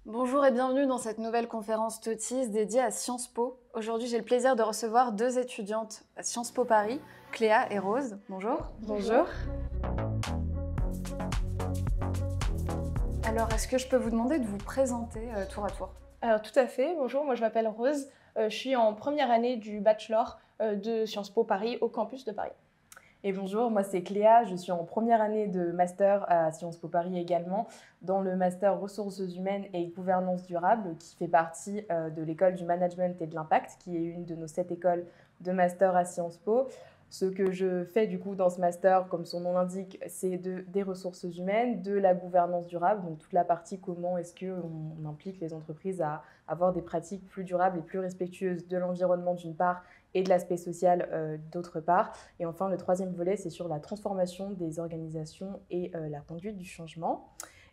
Bonjour et bienvenue dans cette nouvelle conférence TOTIS dédiée à Sciences Po. Aujourd'hui, j'ai le plaisir de recevoir deux étudiantes à Sciences Po Paris, Cléa et Rose. Bonjour. Bonjour. Alors, est-ce que je peux vous demander de vous présenter tour à tour? Alors tout à fait, bonjour, moi je m'appelle Rose, je suis en première année du bachelor de Sciences Po Paris au campus de Paris. Et bonjour, moi c'est Cléa, je suis en première année de master à Sciences Po Paris également, dans le master ressources humaines et gouvernance durable, qui fait partie de l'école du management et de l'impact, qui est une de nos 7 écoles de master à Sciences Po. Ce que je fais du coup dans ce master, comme son nom l'indique, c'est des ressources humaines, de la gouvernance durable, donc toute la partie comment est-ce qu'on implique les entreprises à avoir des pratiques plus durables et plus respectueuses de l'environnement d'une part et de l'aspect social d'autre part. Et enfin, le troisième volet, c'est sur la transformation des organisations et la conduite du changement.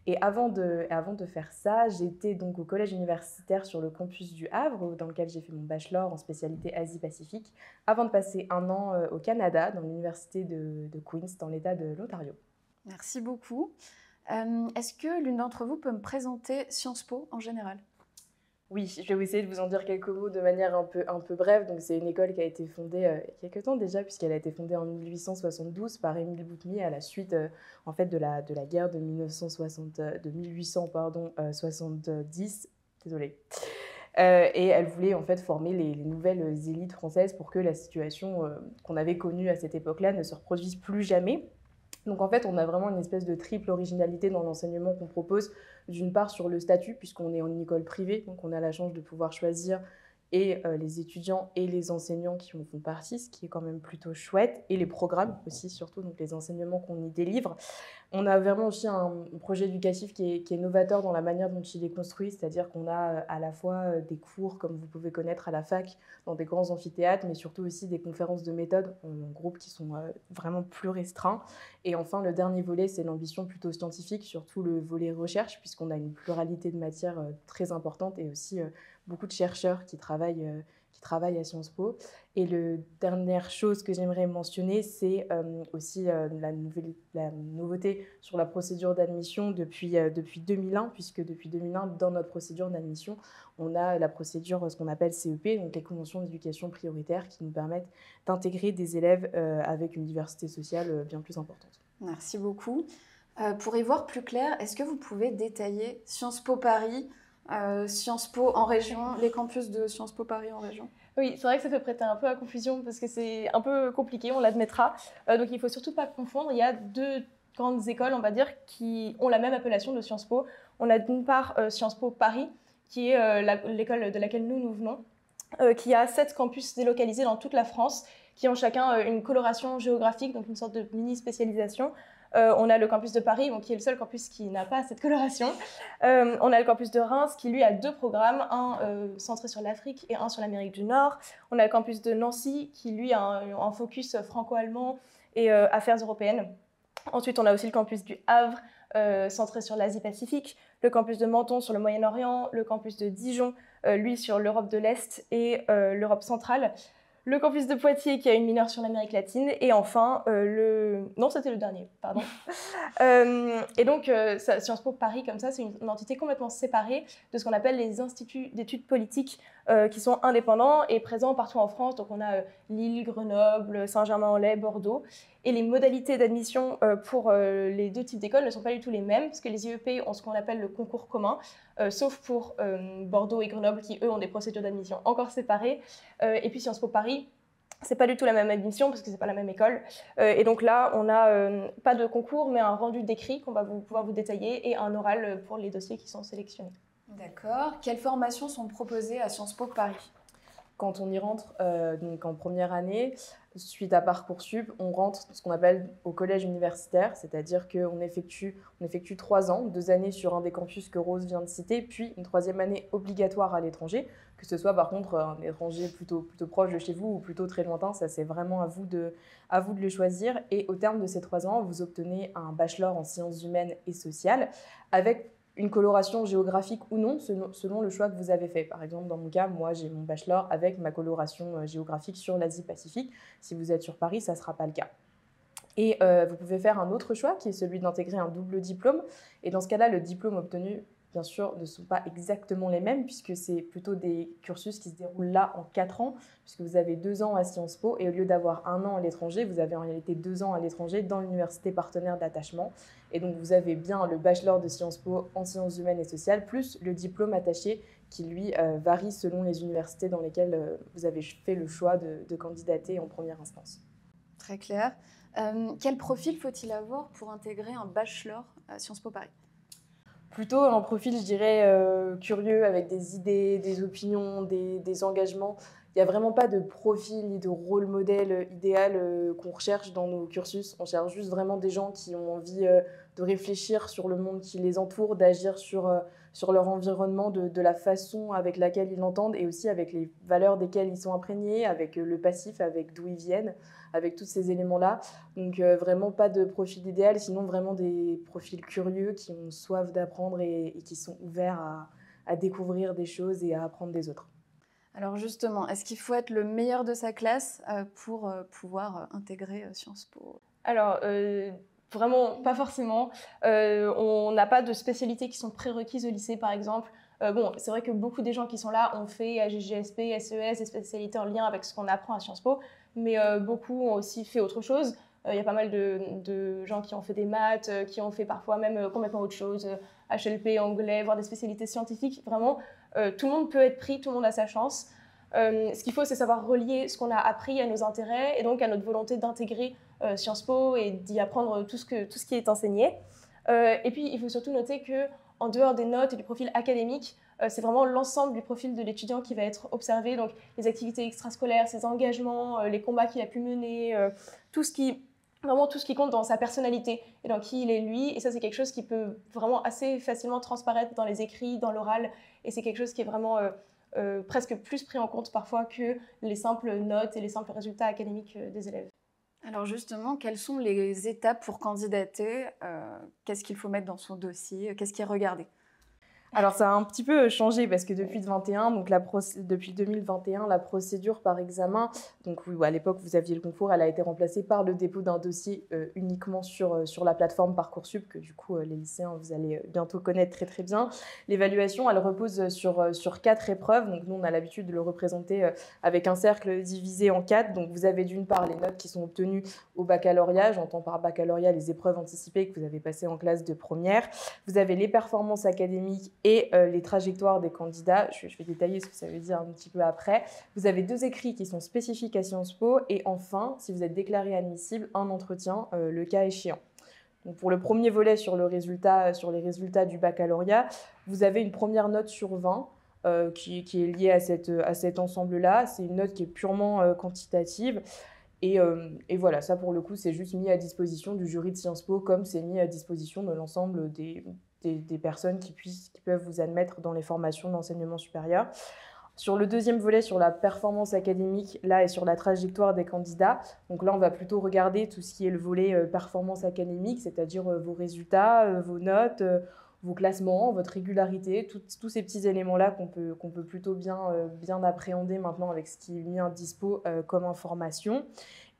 Et avant de faire ça, j'étais donc au collège universitaire sur le campus du Havre, dans lequel j'ai fait mon bachelor en spécialité Asie-Pacifique, avant de passer un an au Canada, dans l'université de Queen's, dans l'État de l'Ontario. Merci beaucoup. Est-ce que l'une d'entre vous peut me présenter Sciences Po en général? Oui, je vais essayer de vous en dire quelques mots de manière un peu brève. Donc, c'est une école qui a été fondée il y a quelques temps déjà, puisqu'elle a été fondée en 1872 par Émile Boutmy à la suite en fait, de la guerre de 1870. Désolée. Et elle voulait en fait former les nouvelles élites françaises pour que la situation qu'on avait connue à cette époque-là ne se reproduise plus jamais. Donc en fait, on a vraiment une espèce de triple originalité dans l'enseignement qu'on propose. D'une part sur le statut, puisqu'on est en école privée, donc on a la chance de pouvoir choisir et les étudiants et les enseignants qui en font partie, ce qui est quand même plutôt chouette, et les programmes aussi surtout, donc les enseignements qu'on y délivre. On a vraiment aussi un projet éducatif qui est novateur dans la manière dont il est construit, c'est-à-dire qu'on a à la fois des cours, comme vous pouvez connaître à la fac, dans des grands amphithéâtres, mais surtout aussi des conférences de méthode en groupe qui sont vraiment plus restreints. Et enfin, le dernier volet, c'est l'ambition plutôt scientifique, surtout le volet recherche, puisqu'on a une pluralité de matières très importante et aussi beaucoup de chercheurs qui travaillent à Sciences Po. Et la dernière chose que j'aimerais mentionner, c'est aussi la nouveauté sur la procédure d'admission depuis 2001, puisque depuis 2001, dans notre procédure d'admission, on a la procédure, ce qu'on appelle CEP, donc les conventions d'éducation prioritaire, qui nous permettent d'intégrer des élèves avec une diversité sociale bien plus importante. Merci beaucoup. Pour y voir plus clair, est-ce que vous pouvez détailler Sciences Po Paris, Sciences Po en région, les campus de Sciences Po Paris en région? Oui, c'est vrai que ça peut prêter un peu à confusion parce que c'est un peu compliqué, on l'admettra. Donc il ne faut surtout pas confondre, il y a deux grandes écoles, on va dire, qui ont la même appellation de Sciences Po. On a d'une part Sciences Po Paris, qui est l'école de laquelle nous venons, qui a 7 campus délocalisés dans toute la France, qui ont chacun une coloration géographique, donc une sorte de mini-spécialisation. On a le campus de Paris, qui est le seul campus qui n'a pas cette coloration. On a le campus de Reims, qui lui a 2 programmes, un centré sur l'Afrique et un sur l'Amérique du Nord. On a le campus de Nancy, qui lui a un focus franco-allemand et affaires européennes. Ensuite, on a aussi le campus du Havre, centré sur l'Asie-Pacifique, le campus de Menton sur le Moyen-Orient, le campus de Dijon, lui sur l'Europe de l'Est et l'Europe centrale, le campus de Poitiers qui a une mineure sur l'Amérique latine, et enfin Non, c'était le dernier, pardon. Et donc, Sciences Po Paris, comme ça, c'est une entité complètement séparée de ce qu'on appelle les instituts d'études politiques qui sont indépendants et présents partout en France. Donc, on a Lille, Grenoble, Saint-Germain-en-Laye, Bordeaux. Et les modalités d'admission pour les deux types d'écoles ne sont pas du tout les mêmes, parce que les IEP ont ce qu'on appelle le concours commun, sauf pour Bordeaux et Grenoble qui, eux, ont des procédures d'admission encore séparées. Et puis Sciences Po Paris, c'est pas du tout la même admission parce que c'est pas la même école. Et donc là, on a pas de concours, mais un rendu d'écrit qu'on va pouvoir vous détailler et un oral pour les dossiers qui sont sélectionnés. D'accord. Quelles formations sont proposées à Sciences Po Paris? Quand on y rentre donc en première année, suite à Parcoursup, on rentre ce qu'on appelle au collège universitaire, c'est-à-dire qu'on effectue 3 ans, 2 années sur un des campus que Rose vient de citer, puis une 3e année obligatoire à l'étranger, que ce soit par contre un étranger plutôt proche de chez vous ou plutôt très lointain, ça c'est vraiment à vous de le choisir. Et au terme de ces 3 ans, vous obtenez un bachelor en sciences humaines et sociales avec une coloration géographique ou non, selon le choix que vous avez fait. Par exemple, dans mon cas, moi, j'ai mon bachelor avec ma coloration géographique sur l'Asie-Pacifique. Si vous êtes sur Paris, ça ne sera pas le cas. Et vous pouvez faire un autre choix, qui est celui d'intégrer un double diplôme. Et dans ce cas-là, le diplôme obtenu bien sûr, ne sont pas exactement les mêmes, puisque c'est plutôt des cursus qui se déroulent là en 4 ans, puisque vous avez 2 ans à Sciences Po, et au lieu d'avoir 1 an à l'étranger, vous avez en réalité 2 ans à l'étranger dans l'université partenaire d'attachement. Et donc vous avez bien le bachelor de Sciences Po en sciences humaines et sociales, plus le diplôme attaché qui, lui, varie selon les universités dans lesquelles vous avez fait le choix de candidater en première instance. Très clair. Quel profil faut-il avoir pour intégrer un bachelor à Sciences Po Paris? Plutôt un profil, je dirais, curieux, avec des idées, des opinions, des engagements. Il n'y a vraiment pas de profil ni de rôle modèle idéal qu'on recherche dans nos cursus. On cherche juste vraiment des gens qui ont envie de réfléchir sur le monde qui les entoure, d'agir sur leur environnement de la façon avec laquelle ils l'entendent et aussi avec les valeurs desquelles ils sont imprégnés, avec le passif, avec d'où ils viennent, avec tous ces éléments-là. Donc vraiment pas de profil idéal, sinon vraiment des profils curieux qui ont soif d'apprendre et qui sont ouverts à découvrir des choses et à apprendre des autres. Alors justement, est-ce qu'il faut être le meilleur de sa classe pour pouvoir intégrer Sciences Po? Alors, vraiment, pas forcément. On n'a pas de spécialités qui sont prérequises au lycée, par exemple. Bon, c'est vrai que beaucoup des gens qui sont là ont fait AGGSP, SES, des spécialités en lien avec ce qu'on apprend à Sciences Po, mais beaucoup ont aussi fait autre chose. Il y a pas mal de gens qui ont fait des maths, qui ont fait parfois même complètement autre chose, HLP, anglais, voire des spécialités scientifiques. Vraiment, tout le monde peut être pris, tout le monde a sa chance. Ce qu'il faut, c'est savoir relier ce qu'on a appris à nos intérêts et donc à notre volonté d'intégrer Sciences Po et d'y apprendre tout ce qui est enseigné. Et puis, il faut surtout noter qu'en dehors des notes et du profil académique, c'est vraiment l'ensemble du profil de l'étudiant qui va être observé. Donc, les activités extrascolaires, ses engagements, les combats qu'il a pu mener, vraiment tout ce qui compte dans sa personnalité et dans qui il est lui. Et ça, c'est quelque chose qui peut vraiment assez facilement transparaître dans les écrits, dans l'oral. Et c'est quelque chose qui est vraiment presque plus pris en compte parfois que les simples notes et les simples résultats académiques des élèves. Alors justement, quelles sont les étapes pour candidater? Qu'est-ce qu'il faut mettre dans son dossier? Qu'est-ce qui est regardé? Alors ça a un petit peu changé parce que depuis 2021, donc depuis 2021, la procédure par examen, donc oui, à l'époque vous aviez le concours, elle a été remplacée par le dépôt d'un dossier uniquement sur la plateforme Parcoursup, que du coup les lycéens vous allez bientôt connaître très très bien. L'évaluation, elle repose sur 4 épreuves, donc nous on a l'habitude de le représenter avec un cercle divisé en 4. Donc vous avez d'une part les notes qui sont obtenues au baccalauréat, j'entends par baccalauréat les épreuves anticipées que vous avez passées en classe de première. Vous avez les performances académiques et les trajectoires des candidats. Je vais détailler ce que ça veut dire un petit peu après. Vous avez 2 écrits qui sont spécifiques à Sciences Po et enfin, si vous êtes déclaré admissible, un entretien, le cas échéant. Donc pour le premier volet sur les résultats du baccalauréat, vous avez une première note sur 20 qui est liée à cet ensemble-là. C'est une note qui est purement quantitative. Et voilà, ça pour le coup, c'est juste mis à disposition du jury de Sciences Po comme c'est mis à disposition de l'ensemble des personnes qui peuvent vous admettre dans les formations d'enseignement supérieur. Sur le deuxième volet, sur la performance académique, là, et sur la trajectoire des candidats, donc là, on va plutôt regarder tout ce qui est le volet performance académique, c'est-à-dire vos résultats, vos notes, vos classements, votre régularité, tous ces petits éléments-là qu'on peut plutôt bien appréhender maintenant avec ce qui est mis à dispo comme information.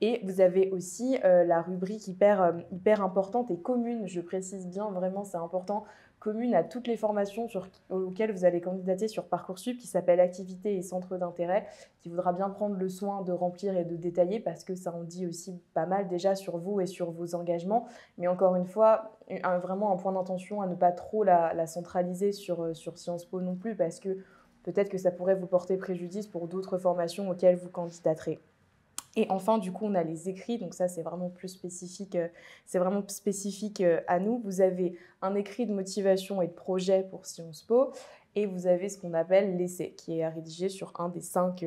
Et vous avez aussi la rubrique hyper importante et commune, je précise bien, vraiment c'est important, commune à toutes les formations auxquelles vous allez candidater sur Parcoursup, qui s'appelle Activités et centres d'intérêt, qui voudra bien prendre le soin de remplir et de détailler parce que ça en dit aussi pas mal déjà sur vous et sur vos engagements. Mais encore une fois, vraiment un point d'intention à ne pas trop la centraliser sur Sciences Po non plus parce que peut-être que ça pourrait vous porter préjudice pour d'autres formations auxquelles vous candidaterez. Et enfin, du coup, on a les écrits, donc ça, c'est vraiment plus spécifique, à nous. Vous avez un écrit de motivation et de projet pour Sciences Po, et vous avez ce qu'on appelle l'essai, qui est à rédiger sur un des 5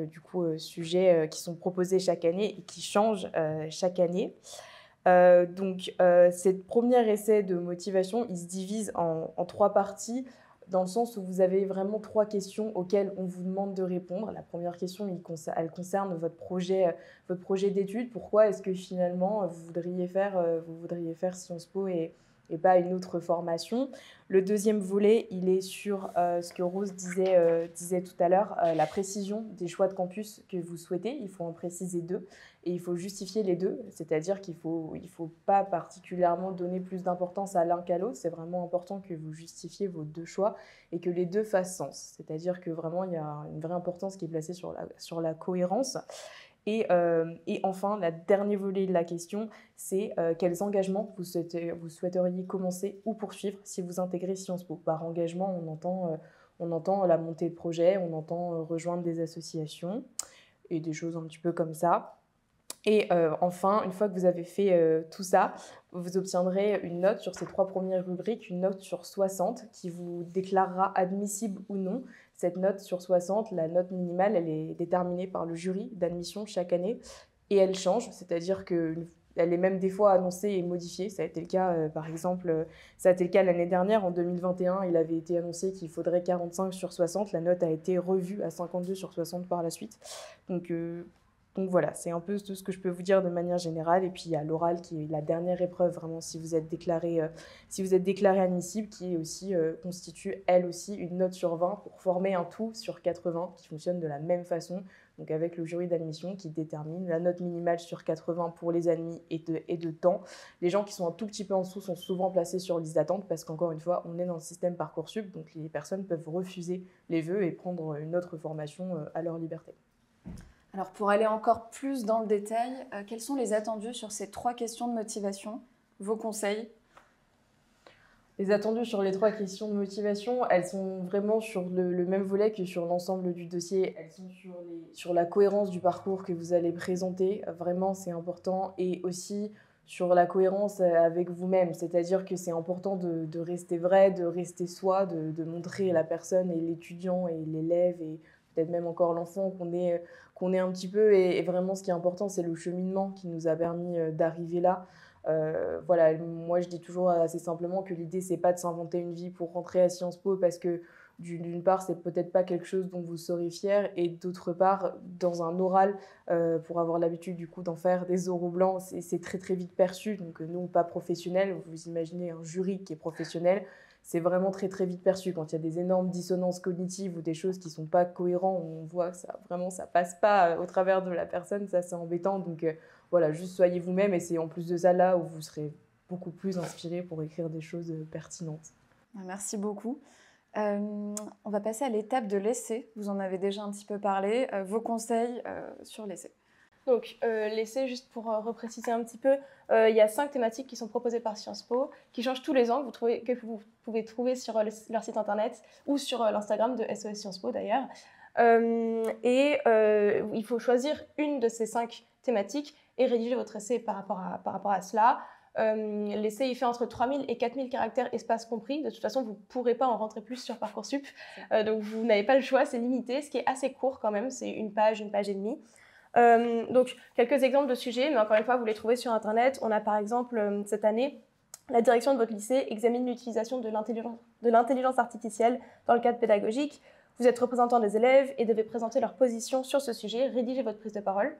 sujets qui sont proposés chaque année et qui changent chaque année. Cette première essai de motivation, il se divise en 3 parties, dans le sens où vous avez vraiment 3 questions auxquelles on vous demande de répondre. La première question, elle concerne votre projet d'études. Pourquoi est-ce que finalement vous voudriez faire Sciences Po et et pas une autre formation. Le deuxième volet, il est sur ce que Rose disait tout à l'heure, la précision des choix de campus que vous souhaitez. Il faut en préciser 2 et il faut justifier les 2, c'est-à-dire qu'il faut pas particulièrement donner plus d'importance à l'un qu'à l'autre. C'est vraiment important que vous justifiez vos 2 choix et que les 2 fassent sens. C'est-à-dire que vraiment, il y a une vraie importance qui est placée sur la cohérence. Et enfin, le dernier volet de la question, c'est quels engagements vous souhaiteriez commencer ou poursuivre si vous intégrez Sciences Po. Par engagement, on entend la montée de projet, on entend rejoindre des associations et des choses un petit peu comme ça. Et enfin, une fois que vous avez fait tout ça, vous obtiendrez une note sur ces 3 premières rubriques, une note sur 60 qui vous déclarera admissible ou non. Cette note sur 60, la note minimale, elle est déterminée par le jury d'admission chaque année et elle change, c'est-à-dire qu'elle est même des fois annoncée et modifiée. Ça a été le cas, par exemple, ça a été le cas l'année dernière, en 2021, il avait été annoncé qu'il faudrait 45 sur 60. La note a été revue à 52 sur 60 par la suite. Donc voilà, c'est un peu tout ce que je peux vous dire de manière générale. Et puis il y a l'oral qui est la dernière épreuve, vraiment, si vous êtes déclaré admissible, qui est aussi, constitue elle aussi une note sur 20 pour former un tout sur 80 qui fonctionne de la même façon. Donc avec le jury d'admission qui détermine la note minimale sur 80 pour les admis et de temps. Les gens qui sont un tout petit peu en dessous sont souvent placés sur liste d'attente parce qu'encore une fois, on est dans le système Parcoursup, donc les personnes peuvent refuser les vœux et prendre une autre formation à leur liberté. Alors pour aller encore plus dans le détail, quels sont les attendus sur ces 3 questions de motivation? Vos conseils? Les attendus sur les 3 questions de motivation, elles sont vraiment sur le même volet que sur l'ensemble du dossier. Elles sont sur la cohérence du parcours que vous allez présenter. Vraiment, c'est important. Et aussi sur la cohérence avec vous-même. C'est-à-dire que c'est important de rester vrai, de rester soi, de montrer à la personne et l'étudiant et l'élève et peut-être même encore l'enfant qu'on est un petit peu. Et vraiment, ce qui est important, c'est le cheminement qui nous a permis d'arriver là. Voilà, moi je dis toujours assez simplement que l'idée c'est pas de s'inventer une vie pour rentrer à Sciences Po parce que d'une part c'est peut-être pas quelque chose dont vous serez fier et d'autre part dans un oral pour avoir l'habitude du coup d'en faire des oraux blancs c'est très très vite perçu, donc nous pas professionnels, vous imaginez un jury qui est professionnel, c'est vraiment très très vite perçu quand il y a des énormes dissonances cognitives ou des choses qui sont pas cohérentes, on voit que ça passe pas au travers de la personne, ça c'est embêtant, donc voilà, juste soyez vous-même et c'est en plus de ça là où vous serez beaucoup plus inspiré pour écrire des choses pertinentes. Merci beaucoup. On va passer à l'étape de l'essai. Vous en avez déjà un petit peu parlé. Vos conseils sur l'essai? Donc l'essai, juste pour repréciser un petit peu, il y a 5 thématiques qui sont proposées par Sciences Po, qui changent tous les ans, que vous pouvez trouver sur leur site internet ou sur l'Instagram de SOS Sciences Po d'ailleurs. Il faut choisir une de ces 5 thématiques et rédiger votre essai par rapport à cela. L'essai il fait entre 3000 et 4000 caractères, espace compris. De toute façon, vous ne pourrez pas en rentrer plus sur Parcoursup. Donc, vous n'avez pas le choix, c'est limité, ce qui est assez court quand même. C'est une page et demie. Donc, quelques exemples de sujets, mais encore une fois, vous les trouvez sur Internet. On a par exemple, cette année, la direction de votre lycée examine l'utilisation de l'intelligence artificielle dans le cadre pédagogique. Vous êtes représentant des élèves et devez présenter leur position sur ce sujet, rédiger votre prise de parole.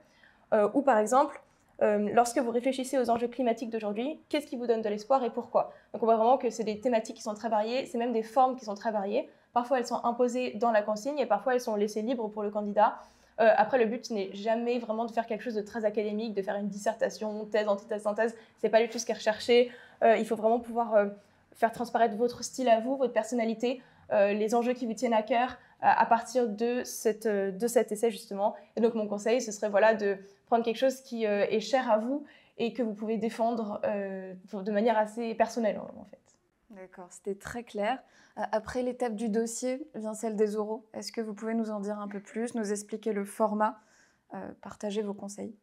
Ou par exemple, lorsque vous réfléchissez aux enjeux climatiques d'aujourd'hui, qu'est-ce qui vous donne de l'espoir et pourquoi? Donc on voit vraiment que c'est des thématiques qui sont très variées, c'est même des formes qui sont très variées. Parfois elles sont imposées dans la consigne et parfois elles sont laissées libres pour le candidat. Après le but n'est jamais vraiment de faire quelque chose de très académique, de faire une dissertation, thèse, antithèse, synthèse, c'est pas du tout ce qui est recherché. Il faut vraiment pouvoir faire transparaître votre style à vous, votre personnalité, les enjeux qui vous tiennent à cœur à partir de cet essai justement. Et donc mon conseil, ce serait voilà, de prendre quelque chose qui est cher à vous et que vous pouvez défendre de manière assez personnelle en fait. D'accord, c'était très clair. Après l'étape du dossier vient celle des oraux. Est-ce que vous pouvez nous en dire un peu plus, nous expliquer le format, partager vos conseils?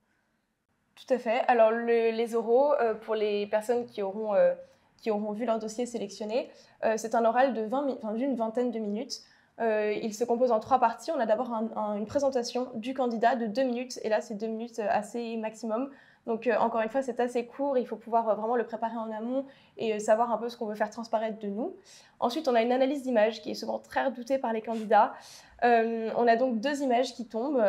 Tout à fait. Alors les oraux, pour les personnes qui auront vu leur dossier sélectionné, c'est un oral d'une vingtaine de minutes. Il se compose en 3 parties. On a d'abord une présentation du candidat de 2 minutes, et là c'est 2 minutes assez maximum. Donc encore une fois, c'est assez court, il faut pouvoir vraiment le préparer en amont et savoir un peu ce qu'on veut faire transparaître de nous. Ensuite, on a une analyse d'image qui est souvent très redoutée par les candidats. On a donc 2 images qui tombent,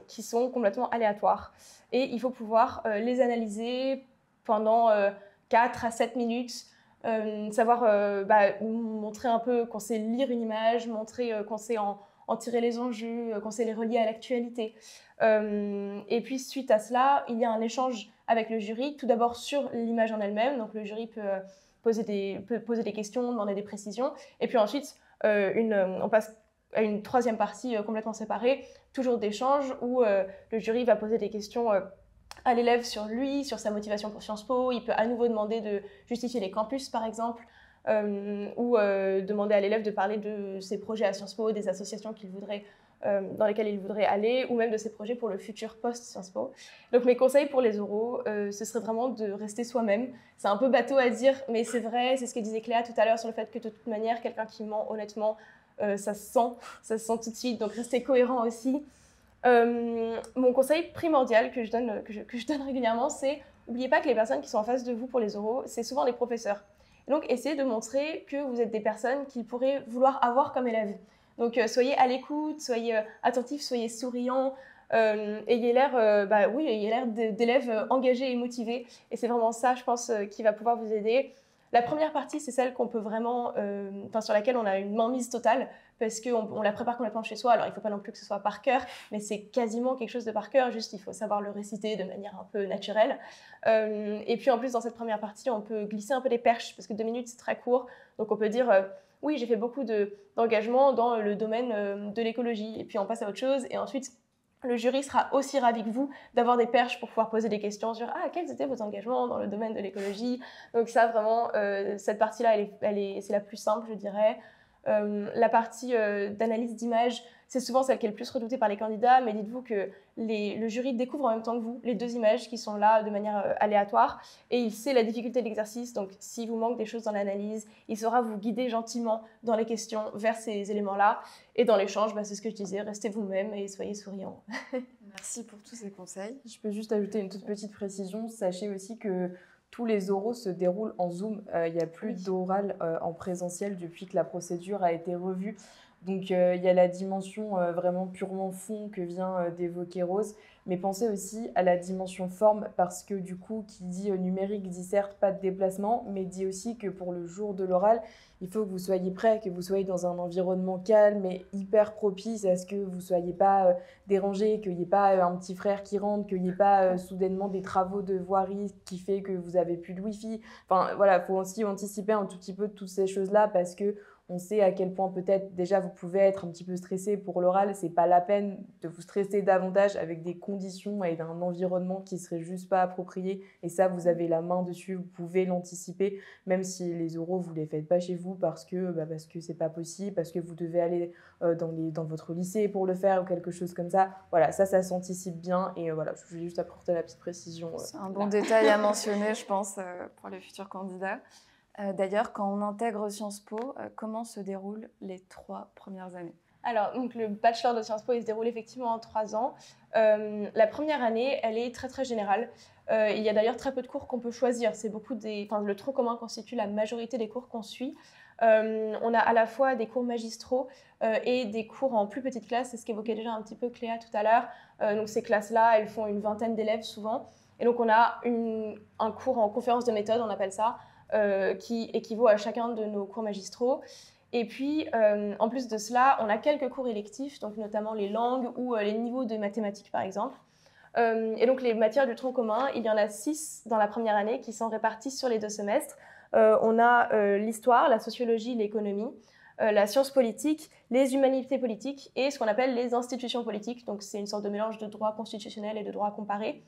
qui sont complètement aléatoires. Et il faut pouvoir les analyser pendant 4 à 7 minutes, savoir montrer un peu qu'on sait lire une image, montrer qu'on sait en tirer les enjeux, qu'on sait les relier à l'actualité. Et puis suite à cela, il y a un échange avec le jury, tout d'abord sur l'image en elle-même, donc le jury peut poser des questions, demander des précisions, et puis ensuite on passe à une troisième partie complètement séparée, toujours d'échange, où le jury va poser des questions à l'élève sur lui, sur sa motivation pour Sciences Po. Il peut à nouveau demander de justifier les campus, par exemple, ou demander à l'élève de parler de ses projets à Sciences Po, des associations dans lesquelles il voudrait aller, ou même de ses projets pour le futur post-Sciences Po. Donc mes conseils pour les oraux, ce serait vraiment de rester soi-même. C'est un peu bateau à dire, mais c'est vrai, c'est ce que disait Cléa tout à l'heure sur le fait que de toute manière, quelqu'un qui ment honnêtement, ça se sent tout de suite, donc restez cohérent aussi. Mon conseil primordial que je donne régulièrement, c'est n'oubliez pas que les personnes qui sont en face de vous pour les oraux, c'est souvent les professeurs. Et donc, essayez de montrer que vous êtes des personnes qu'ils pourraient vouloir avoir comme élèves. Donc, soyez à l'écoute, soyez attentifs, soyez souriants, ayez l'air d'élèves engagés et motivés. Et c'est vraiment ça, je pense, qui va pouvoir vous aider. La première partie, c'est celle qu'on peut vraiment, sur laquelle on a une mainmise totale, parce qu'on la prépare complètement chez soi. Alors, il ne faut pas non plus que ce soit par cœur, mais c'est quasiment quelque chose de par cœur, juste il faut savoir le réciter de manière un peu naturelle. Et puis, en plus, dans cette première partie, on peut glisser un peu des perches, parce que 2 minutes, c'est très court. Donc, on peut dire, oui, j'ai fait beaucoup d'engagement dans le domaine de l'écologie. Et puis, on passe à autre chose. Et ensuite, le jury sera aussi ravi que vous d'avoir des perches pour pouvoir poser des questions sur quels étaient vos engagements dans le domaine de l'écologie. Donc ça, vraiment, cette partie-là, c'est la plus simple, je dirais. La partie d'analyse d'image, c'est souvent celle qui est le plus redoutée par les candidats, mais dites-vous que le jury découvre en même temps que vous les 2 images qui sont là de manière aléatoire, et il sait la difficulté de l'exercice, donc s'il vous manque des choses dans l'analyse, il saura vous guider gentiment dans les questions vers ces éléments-là, et dans l'échange, c'est ce que je disais, restez vous-même et soyez souriants. Merci pour tous ces conseils. Je peux juste ajouter une toute petite précision, sachez aussi que tous les oraux se déroulent en Zoom. Il n'y a plus d'oral en présentiel depuis que la procédure a été revue. Donc, il y a la dimension vraiment purement fond que vient d'évoquer Rose. Mais pensez aussi à la dimension forme, parce que du coup, qui dit numérique dit certes pas de déplacement, mais dit aussi que pour le jour de l'oral, il faut que vous soyez prêt, que vous soyez dans un environnement calme et hyper propice à ce que vous ne soyez pas dérangé, qu'il n'y ait pas un petit frère qui rentre, qu'il n'y ait pas soudainement des travaux de voirie qui fait que vous n'avez plus de Wi-Fi. Enfin, voilà, il faut aussi anticiper un tout petit peu de toutes ces choses-là, parce que on sait à quel point peut-être déjà vous pouvez être un petit peu stressé pour l'oral. C'est pas la peine de vous stresser davantage avec des conditions et d'un environnement qui serait juste pas approprié. Et ça, vous avez la main dessus, vous pouvez l'anticiper, même si les oraux vous les faites pas chez vous parce que c'est pas possible, parce que vous devez aller dans votre lycée pour le faire ou quelque chose comme ça. Voilà, ça s'anticipe bien. Et voilà, je voulais juste apporter la petite précision. C'est un bon détail à mentionner, je pense, pour les futurs candidats. D'ailleurs, quand on intègre Sciences Po, comment se déroulent les 3 premières années? Alors, donc, le bachelor de Sciences Po, il se déroule effectivement en 3 ans. La première année, elle est très, très générale. Il y a d'ailleurs très peu de cours qu'on peut choisir. Le tronc commun constitue la majorité des cours qu'on suit. On a à la fois des cours magistraux et des cours en plus petite classe. C'est ce qu'évoquait déjà un petit peu Cléa tout à l'heure. Donc, ces classes-là, elles font une vingtaine d'élèves souvent. Et donc, on a un cours en conférence de méthode, on appelle ça, qui équivaut à chacun de nos cours magistraux. Et puis, en plus de cela, on a quelques cours électifs, donc notamment les langues ou les niveaux de mathématiques, par exemple. Et donc, les matières du tronc commun, il y en a 6 dans la première année qui sont réparties sur les 2 semestres. On a l'histoire, la sociologie, l'économie, la science politique, les humanités politiques et ce qu'on appelle les institutions politiques. Donc, c'est une sorte de mélange de droit constitutionnel et de droit comparé.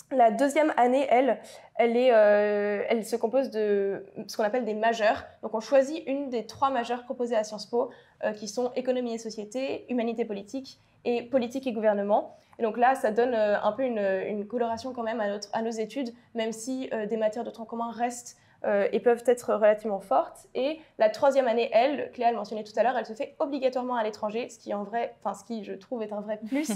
La deuxième année, elle se compose de ce qu'on appelle des majeurs. Donc, on choisit une des 3 majeurs proposées à Sciences Po, qui sont économie et société, humanité politique et politique et gouvernement. Et donc là, ça donne un peu une coloration quand même à nos études, même si des matières de tronc commun restent et peuvent être relativement fortes. Et la 3e année, Cléa le mentionnait tout à l'heure, elle se fait obligatoirement à l'étranger, ce qui je trouve est un vrai plus.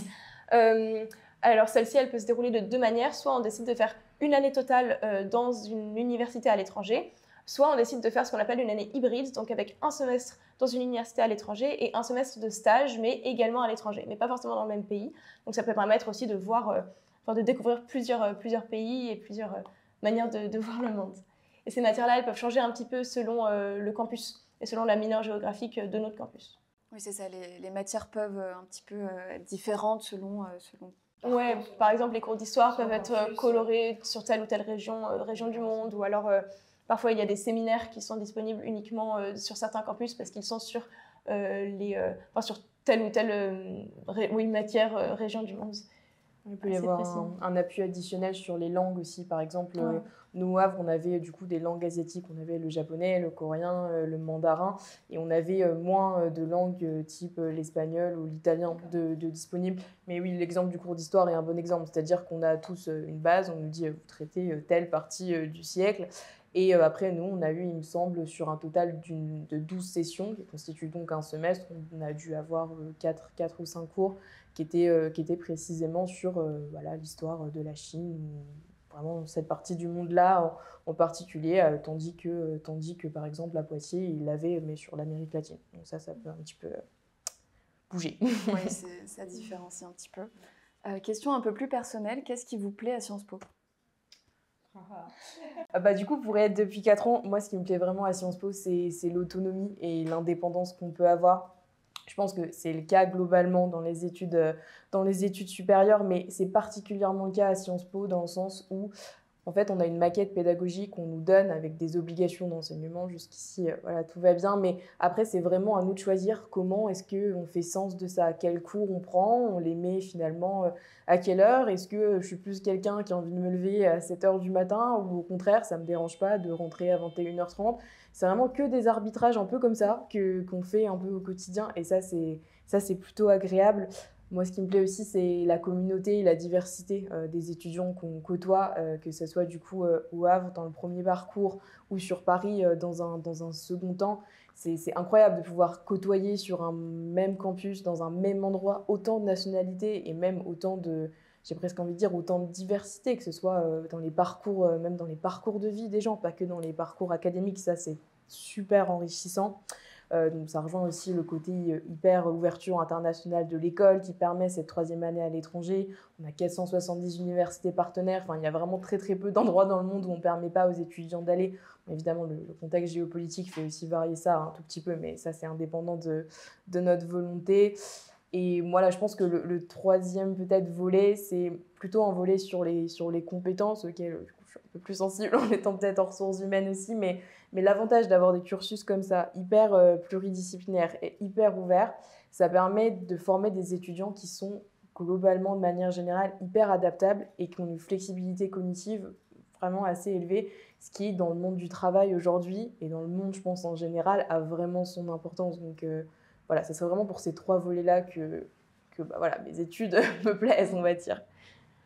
Alors celle-ci, elle peut se dérouler de 2 manières. Soit on décide de faire une année totale dans une université à l'étranger, soit on décide de faire ce qu'on appelle une année hybride, donc avec un semestre dans une université à l'étranger et un semestre de stage, mais également à l'étranger, mais pas forcément dans le même pays. Donc ça peut permettre aussi de voir, de découvrir plusieurs pays et plusieurs manière de voir le monde. Et ces matières-là, elles peuvent changer un petit peu selon le campus et selon la mineure géographique de notre campus. Oui, c'est ça, les matières peuvent un petit peu être différentes selon... Ouais, par exemple, les cours d'histoire peuvent être colorés sur telle ou telle région du monde, ou alors parfois il y a des séminaires qui sont disponibles uniquement sur certains campus parce qu'ils sont sur, sur telle ou telle matière, région du monde. Il peut y avoir un appui additionnel sur les langues aussi. Par exemple, Ouais. nous, au Havre, on avait du coup des langues asiatiques. On avait le japonais, le coréen, le mandarin. Et on avait moins de langues type l'espagnol ou l'italien de disponibles. Mais oui, l'exemple du cours d'histoire est un bon exemple. C'est-à-dire qu'on a tous une base. On nous dit, vous traitez telle partie du siècle. Et après, nous, on a eu, il me semble, sur un total de 12 sessions, qui constituent donc un semestre, on a dû avoir 4 ou 5 cours qui étaient précisément sur voilà, l'histoire de la Chine, ou vraiment cette partie du monde-là en particulier, tandis que, par exemple, à Poitiers, il l'avait, mais sur l'Amérique latine. Donc ça peut un petit peu bouger. Oui, ça différencie un petit peu. Question un peu plus personnelle, qu'est-ce qui vous plaît à Sciences Po ? Du coup, pour être depuis 4 ans, moi, ce qui me plaît vraiment à Sciences Po, c'est l'autonomie et l'indépendance qu'on peut avoir. Je pense que c'est le cas globalement dans les études supérieures, mais c'est particulièrement le cas à Sciences Po dans le sens où, en fait, on a une maquette pédagogique qu'on nous donne avec des obligations d'enseignement. Jusqu'ici, voilà, tout va bien. Mais après, c'est vraiment à nous de choisir comment est-ce qu'on fait sens de ça. Quels cours on prend, on les met finalement à quelle heure. Est-ce que je suis plus quelqu'un qui a envie de me lever à 7 heures du matin ou au contraire, ça ne me dérange pas de rentrer à 21h30. C'est vraiment que des arbitrages un peu comme ça qu'on fait un peu au quotidien. Et ça, c'est plutôt agréable. Moi, ce qui me plaît aussi, c'est la communauté et la diversité des étudiants qu'on côtoie, que ce soit du coup au Havre dans le premier parcours ou sur Paris dans un second temps. C'est incroyable de pouvoir côtoyer sur un même campus, dans un même endroit, autant de nationalités et même j'ai presque envie de dire, autant de diversité, que ce soit dans les parcours, même dans les parcours de vie des gens, pas que dans les parcours académiques. Ça, c'est super enrichissant. Donc ça rejoint aussi le côté hyper ouverture internationale de l'école qui permet cette 3e année à l'étranger. On a 470 universités partenaires. Enfin, il y a vraiment très très peu d'endroits dans le monde où on ne permet pas aux étudiants d'aller. Évidemment, le contexte géopolitique fait aussi varier ça un tout petit peu, mais ça c'est indépendant de notre volonté. Et moi, là, je pense que le 3e peut-être volet, c'est plutôt un volet sur les compétences, auxquelles du coup, je suis un peu plus sensible en étant peut-être en ressources humaines aussi, mais l'avantage d'avoir des cursus comme ça, hyper pluridisciplinaires et hyper ouverts, ça permet de former des étudiants qui sont globalement, de manière générale, hyper adaptables et qui ont une flexibilité cognitive vraiment assez élevée, ce qui, dans le monde du travail aujourd'hui, et dans le monde, je pense, en général, a vraiment son importance. Donc voilà, ça serait vraiment pour ces 3 volets-là que voilà, mes études me plaisent, on va dire.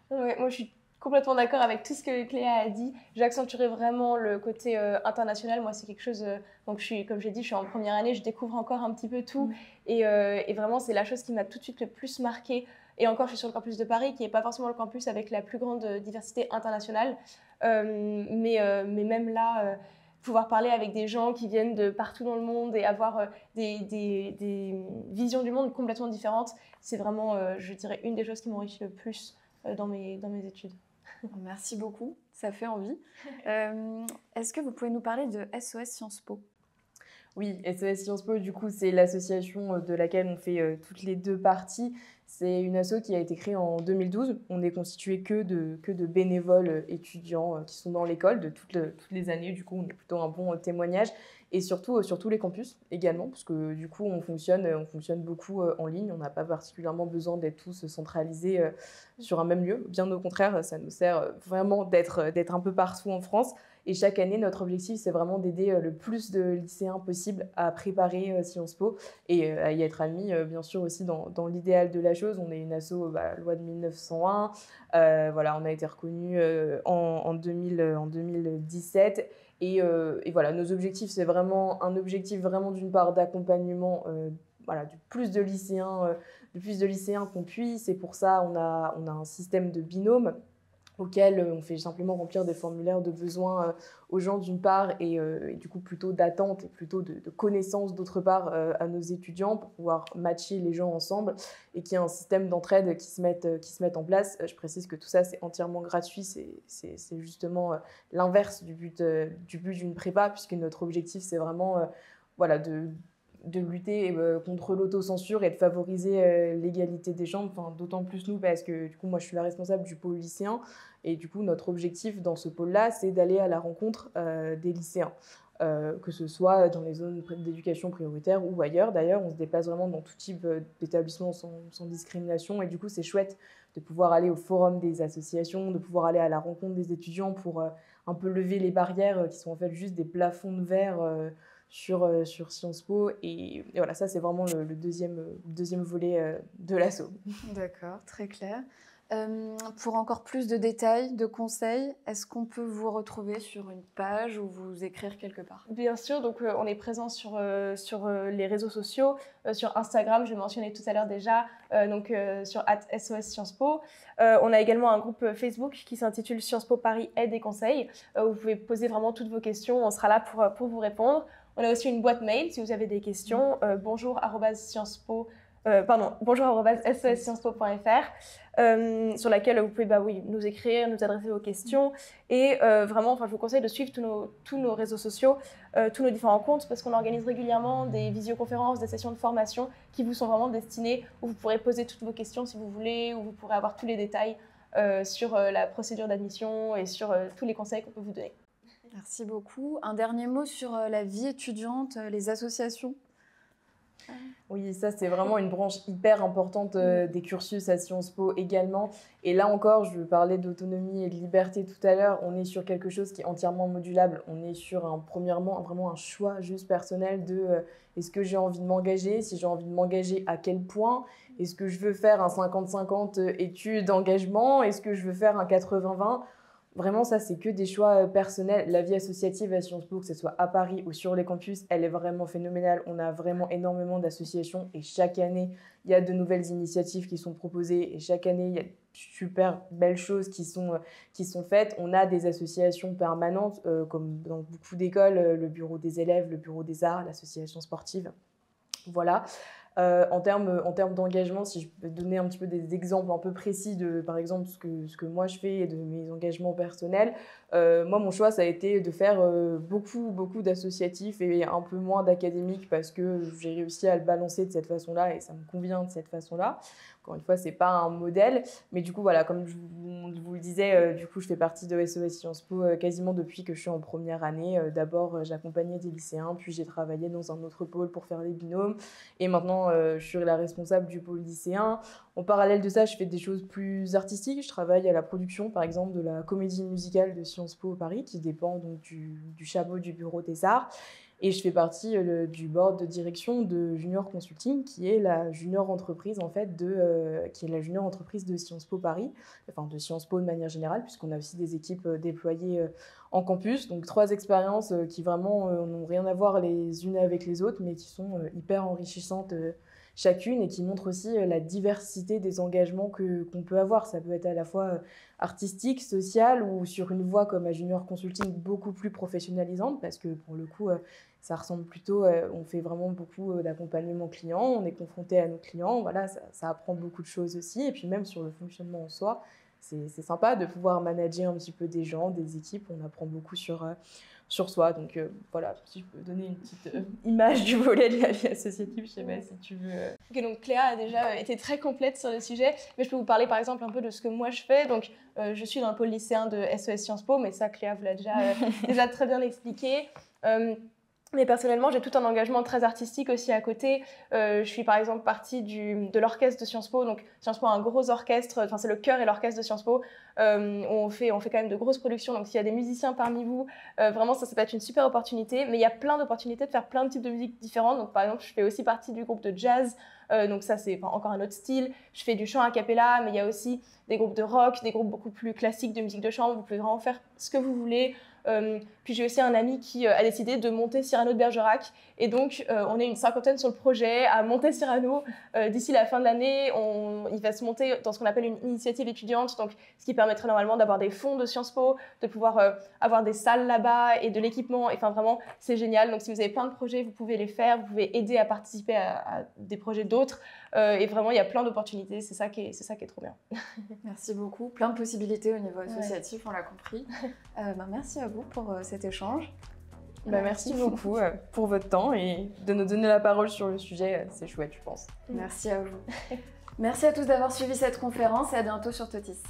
Ouais, moi, je suis complètement d'accord avec tout ce que Cléa a dit. J'accentuerai vraiment le côté international. Moi, c'est quelque chose... donc, comme j'ai dit, je suis en première année, je découvre encore un petit peu tout. Et vraiment, c'est la chose qui m'a tout de suite le plus marquée. Et encore, je suis sur le campus de Paris, qui n'est pas forcément le campus avec la plus grande diversité internationale. Mais même là, pouvoir parler avec des gens qui viennent de partout dans le monde et avoir des visions du monde complètement différentes, c'est vraiment, je dirais, une des choses qui m'enrichit le plus dans mes études. Merci beaucoup, ça fait envie. Est-ce que vous pouvez nous parler de SOS Sciences Po ? Oui, SOS Sciences Po, du coup, c'est l'association de laquelle on fait toutes les 2 parties. C'est une asso qui a été créée en 2012. On est constitué que de bénévoles étudiants qui sont dans l'école de toutes les années. Du coup, on est plutôt un bon témoignage. Et surtout sur tous les campus également, parce que du coup, on fonctionne beaucoup en ligne. On n'a pas particulièrement besoin d'être tous centralisés sur un même lieu. Bien au contraire, ça nous sert vraiment d'être un peu partout en France. Et chaque année, notre objectif, c'est vraiment d'aider le plus de lycéens possible à préparer Sciences Po et à y être admis, bien sûr, aussi dans l'idéal de la chose. On est une asso loi de 1901. Voilà, on a été reconnu en 2017. Et voilà, nos objectifs, c'est vraiment un objectif vraiment d'une part d'accompagnement voilà, du plus de lycéens qu'on puisse. Et pour ça, on a un système de binôme. auquel on fait simplement remplir des formulaires de besoins aux gens d'une part et du coup plutôt d'attente et plutôt de connaissance d'autre part à nos étudiants pour pouvoir matcher les gens ensemble et qu'il y ait un système d'entraide qui se mette en place. Je précise que tout ça c'est entièrement gratuit, c'est justement l'inverse du but d'une prépa puisque notre objectif c'est vraiment voilà, de lutter contre l'autocensure et de favoriser l'égalité des gens, enfin, d'autant plus nous parce que du coup moi je suis la responsable du pôle lycéen et du coup notre objectif dans ce pôle-là c'est d'aller à la rencontre des lycéens. Que ce soit dans les zones d'éducation prioritaire ou ailleurs. D'ailleurs, on se déplace vraiment dans tout type d'établissement sans discrimination et du coup c'est chouette de pouvoir aller au forum des associations, de pouvoir aller à la rencontre des étudiants pour un peu lever les barrières qui sont en fait juste des plafonds de verre sur Sciences Po. Et voilà, ça, c'est vraiment le deuxième volet de l'asso. D'accord, très clair. Pour encore plus de détails, de conseils, est-ce qu'on peut vous retrouver sur une page ou vous écrire quelque part? Bien sûr, donc on est présent sur les réseaux sociaux, sur Instagram, je l'ai mentionné tout à l'heure déjà, sur @SOS Sciences Po. On a également un groupe Facebook qui s'intitule Sciences Po Paris Aide et Conseils, où vous pouvez poser vraiment toutes vos questions, on sera là pour vous répondre. On a aussi une boîte mail si vous avez des questions, bonjour@sossciences-po.fr, sur laquelle vous pouvez nous écrire, nous adresser vos questions. Et vraiment, je vous conseille de suivre tous nos réseaux sociaux, tous nos différents comptes, parce qu'on organise régulièrement des visioconférences, des sessions de formation qui vous sont vraiment destinées, où vous pourrez poser toutes vos questions si vous voulez, où vous pourrez avoir tous les détails sur la procédure d'admission et sur tous les conseils qu'on peut vous donner. Merci beaucoup. Un dernier mot sur la vie étudiante, les associations? Oui, ça c'est vraiment une branche hyper importante des cursus à Sciences Po également. Et là encore, je parlais d'autonomie et de liberté tout à l'heure, on est sur quelque chose qui est entièrement modulable. On est sur premièrement vraiment un choix juste personnel de est-ce que j'ai envie de m'engager, si j'ai envie de m'engager à quel point, est-ce que je veux faire un 50-50 études engagement, est-ce que je veux faire un 80-20. Vraiment, ça, c'est que des choix personnels. La vie associative à Sciences Po, que ce soit à Paris ou sur les campus, elle est vraiment phénoménale. On a vraiment énormément d'associations et chaque année, il y a de nouvelles initiatives qui sont proposées et chaque année, il y a de super belles choses qui sont faites. On a des associations permanentes, comme dans beaucoup d'écoles, le bureau des élèves, le bureau des arts, l'association sportive. Voilà. En termes d'engagement, si je peux donner un petit peu des exemples un peu précis de, par exemple, ce que moi je fais et de mes engagements personnels, moi, mon choix, ça a été de faire beaucoup d'associatifs et un peu moins d'académiques parce que j'ai réussi à le balancer de cette façon-là et ça me convient de cette façon-là. Encore une fois, c'est pas un modèle, mais du coup, voilà, comme je vous le disais, du coup, je fais partie de SOS Sciences Po quasiment depuis que je suis en première année. D'abord, j'accompagnais des lycéens, puis j'ai travaillé dans un autre pôle pour faire les binômes. Et maintenant, je suis la responsable du pôle lycéen. En parallèle de ça, je fais des choses plus artistiques. Je travaille à la production, par exemple, de la comédie musicale de Sciences Po Paris, qui dépend donc du chapeau du bureau des arts. Et je fais partie du board de direction de Junior Consulting, qui est la junior entreprise en fait qui est la junior entreprise de Sciences Po Paris, enfin de Sciences Po de manière générale, puisqu'on a aussi des équipes déployées en campus. Donc 3 expériences qui vraiment n'ont rien à voir les unes avec les autres, mais qui sont hyper enrichissantes chacune et qui montrent aussi la diversité des engagements qu'on peut avoir. Ça peut être à la fois artistique, social ou sur une voie comme à Junior Consulting beaucoup plus professionnalisante parce que pour le coup, ça ressemble plutôt, on fait vraiment beaucoup d'accompagnement client, on est confronté à nos clients, voilà, ça apprend beaucoup de choses aussi. Et puis même sur le fonctionnement en soi, c'est sympa de pouvoir manager un petit peu des gens, des équipes, on apprend beaucoup sur soi. Donc voilà, si je peux donner une petite image du volet de la vie associative, je sais pas si tu veux. Ok, donc Cléa a déjà été très complète sur le sujet, mais je peux vous parler par exemple un peu de ce que moi je fais. Donc je suis dans le pôle lycéen de SOS Sciences Po, mais ça Cléa vous l'a déjà très bien expliqué. Mais personnellement, j'ai tout un engagement très artistique aussi à côté. Je suis par exemple partie de l'orchestre de Sciences Po. Donc Sciences Po a un gros orchestre, enfin c'est le chœur et l'orchestre de Sciences Po. On fait quand même de grosses productions. Donc s'il y a des musiciens parmi vous, vraiment ça peut être une super opportunité. Mais il y a plein d'opportunités de faire plein de types de musique différentes. Donc par exemple, je fais aussi partie du groupe de jazz. Donc ça c'est encore un autre style. Je fais du chant a cappella, mais il y a aussi des groupes de rock, des groupes beaucoup plus classiques de musique de chambre. Vous pouvez vraiment faire ce que vous voulez. Puis j'ai aussi un ami qui a décidé de monter Cyrano de Bergerac. Et donc, on est une cinquantaine sur le projet à monter Cyrano. D'ici la fin de l'année, il va se monter dans ce qu'on appelle une initiative étudiante, donc ce qui permettrait normalement d'avoir des fonds de Sciences Po, de pouvoir avoir des salles là-bas et de l'équipement. Enfin, vraiment, c'est génial. Donc, si vous avez plein de projets, vous pouvez les faire. Vous pouvez aider à participer à des projets d'autres. Et vraiment, il y a plein d'opportunités. C'est ça qui est trop bien. Merci beaucoup. Plein de possibilités au niveau associatif, on l'a compris. Merci à vous pour cet échange. Merci beaucoup pour votre temps et de nous donner la parole sur le sujet. C'est chouette, je pense. Merci à vous. Merci à tous d'avoir suivi cette conférence et à bientôt sur Totis.